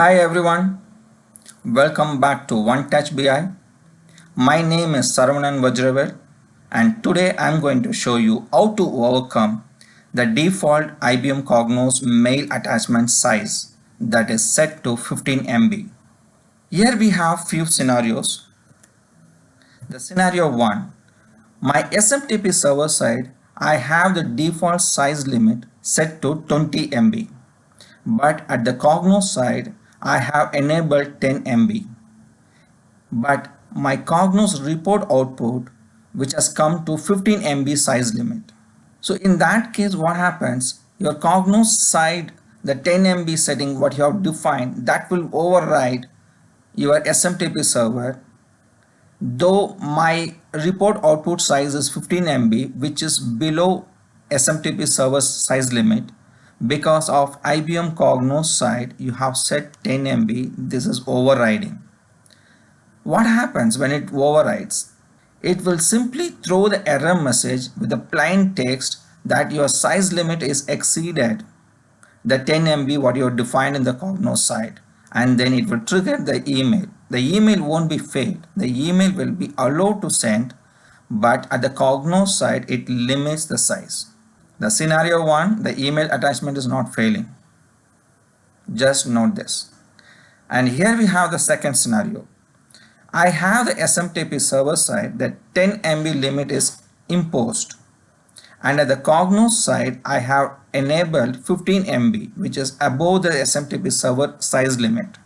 Hi everyone, welcome back to One Touch BI. My name is Saravanan Vajravel and today I'm going to show you how to overcome the default IBM Cognos mail attachment size that is set to 15 MB. Here we have few scenarios. The scenario 1, my SMTP server side, I have the default size limit set to 20 MB. But at the Cognos side, I have enabled 10 MB. But my Cognos report output, which has come to 15 MB size limit. So in that case, what happens? Your Cognos side, the 10 MB setting, what you have defined, that will override your SMTP server. Though my report output size is 15 MB, which is below SMTP server size limit, because of IBM Cognos side, you have set 10 MB. This is overriding. What happens when it overrides? It will simply throw the error message with the plain text that your size limit is exceeded the 10 MB what you have defined in the Cognos side, and then it will trigger the email. The email won't be failed. The email will be allowed to send, but at the Cognos side it limits the size. The scenario 1, the email attachment is not failing. Just note this. And here we have the second scenario. I have the SMTP server side that 10 MB limit is imposed, and at the Cognos side I have enabled 15 MB, which is above the SMTP server size limit.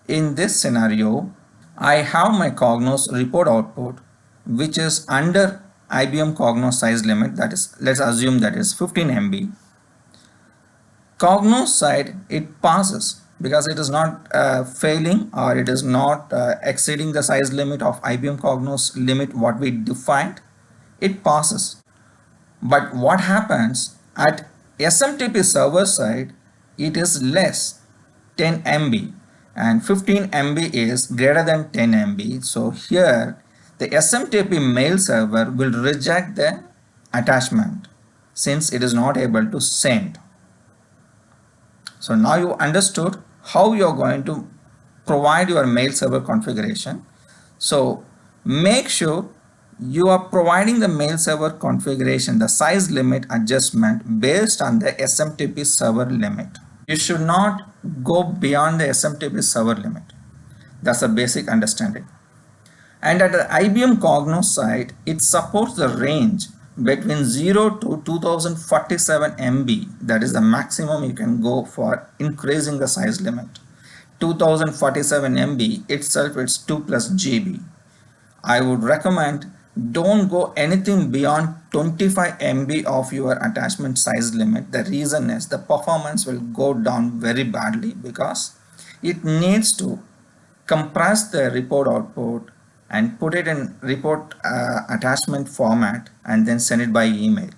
In this scenario, I have my Cognos report output, which is under IBM Cognos size limit, that is, let's assume that is 15 MB. Cognos side, it passes because it is not failing, or it is not exceeding the size limit of IBM Cognos limit what we defined. It passes. But what happens at SMTP server side, it is less 10 MB and 15 MB is greater than 10 MB. So here the SMTP mail server will reject the attachment since it is not able to send. So now you understood how you are going to provide your mail server configuration. So make sure you are providing the mail server configuration, the size limit adjustment based on the SMTP server limit. You should not go beyond the SMTP server limit. That's a basic understanding. And at the IBM Cognos side, it supports the range between 0 to 2047 MB. That is the maximum you can go for increasing the size limit. 2047 MB itself, it's 2 plus GB. I would recommend don't go anything beyond 25 MB of your attachment size limit. The reason is the performance will go down very badly because it needs to compress the report output and put it in report attachment format and then send it by email.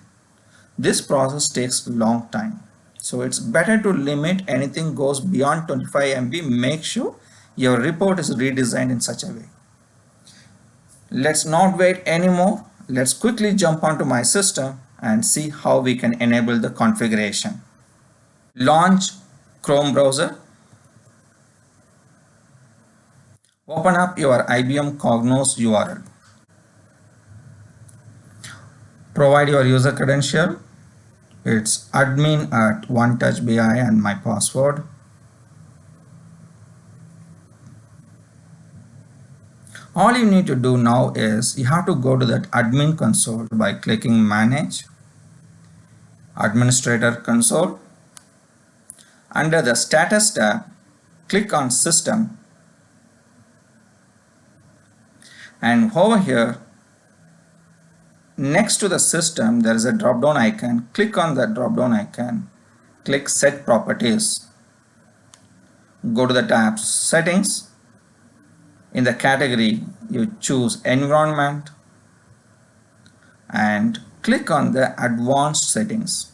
This process takes a long time. So it's better to limit anything goes beyond 25 MB. Make sure your report is redesigned in such a way. Let's not wait anymore. Let's quickly jump onto my system and see how we can enable the configuration. Launch Chrome browser. Open up your IBM Cognos URL. Provide your user credential. It's admin at OneTouchBI and my password. All you need to do now is you have to go to that admin console by clicking Manage, Administrator Console. Under the Status tab, click on System, and over here next to the system there is a drop down icon. Click on that drop down icon, click Set Properties, go to the tab Settings. In the category you choose Environment and click on the Advanced Settings.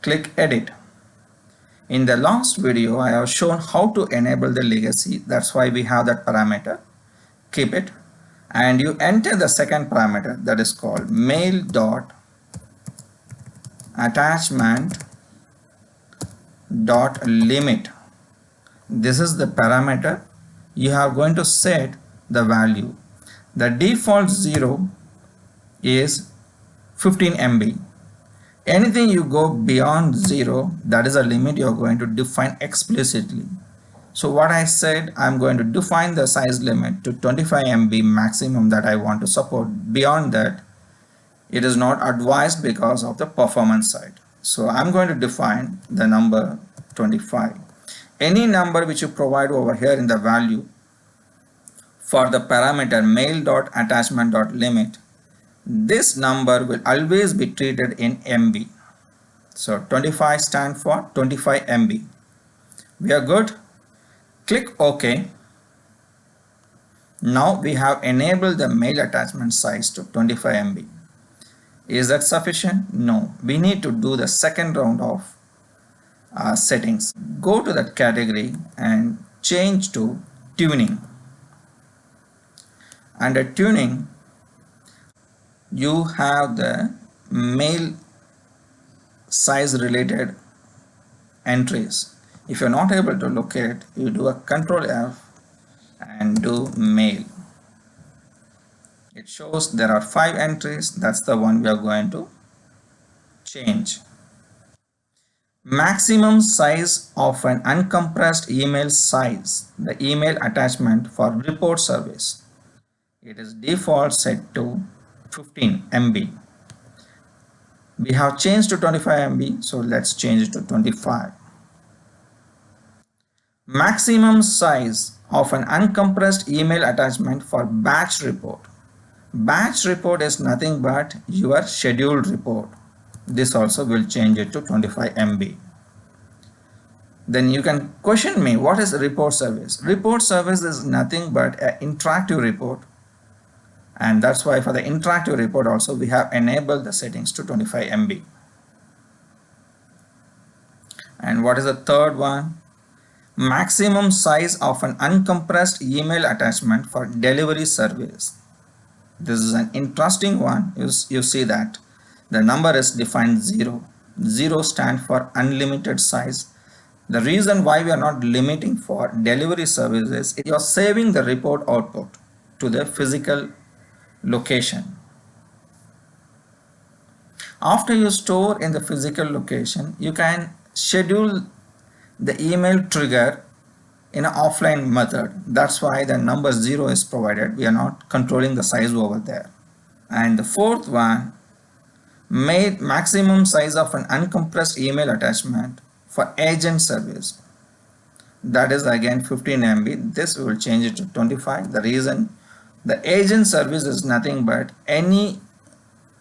Click Edit. In the last video I have shown how to enable the legacy. That's why we have that parameter. Keep it, and you enter the second parameter, that is called mail.attachment dot limit. This is the parameter you are going to set the value. The default 0 is 15 MB. Anything you go beyond 0, that is a limit you are going to define explicitly. So what I said, I'm going to define the size limit to 25 MB maximum that I want to support. Beyond that, it is not advised because of the performance side. So I'm going to define the number 25. Any number which you provide over here in the value for the parameter mail.attachment.limit, this number will always be treated in MB. So 25 stand for 25 MB. We are good. Click OK. Now we have enabled the mail attachment size to 25 MB. Is that sufficient? No. We need to do the second round of settings. Go to that category and change to tuning. Under tuning, you have the mail size related entries. If you're not able to locate, you do a Control F and do mail. It shows there are 5 entries. That's the one we are going to change. Maximum size of an uncompressed email size, the email attachment for report service. It is default set to 15 MB. We have changed to 25 MB, so let's change it to 25. Maximum size of an uncompressed email attachment for batch report. Batch report is nothing but your scheduled report. This also will change it to 25 MB. Then you can question me, what is report service? Report service is nothing but an interactive report. And that's why for the interactive report also we have enabled the settings to 25 MB. And what is the third one? Maximum size of an uncompressed email attachment for delivery service. This is an interesting one. You see that the number is defined 0. 0 stands for unlimited size. The reason why we are not limiting for delivery services is you are saving the report output to the physical location. After you store in the physical location, you can schedule the email trigger in an offline method. That's why the number 0 is provided. We are not controlling the size over there. And the fourth one, made maximum size of an uncompressed email attachment for agent service. That is again 15 MB. This will change it to 25. The reason, the agent service is nothing but any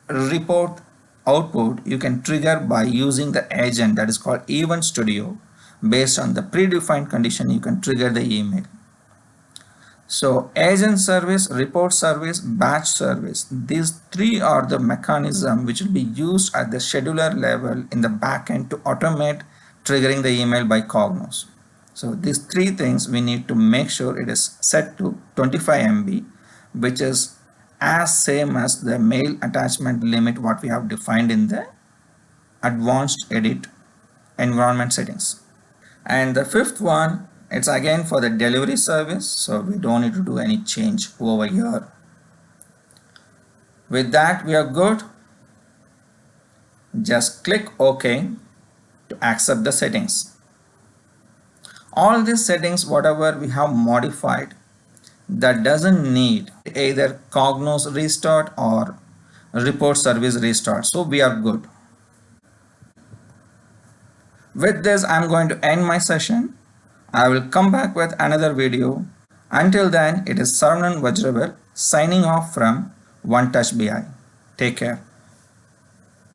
report output you can trigger by using the agent, that is called Event Studio. Based on the predefined condition, you can trigger the email. So agent service, report service, batch service, these three are the mechanism which will be used at the scheduler level in the backend to automate triggering the email by Cognos. So these three things we need to make sure it is set to 25 MB, which is as same as the mail attachment limit what we have defined in the advanced edit environment settings. And the fifth one, it's again for the delivery service, so we don't need to do any change over here. With that we are good. Just click OK to accept the settings. All these settings whatever we have modified, that doesn't need either Cognos restart or report service restart, so we are good. With this I'm going to end my session. I will come back with another video. Until then, it is Saravanan Vajravel signing off from OneTouch BI. Take care.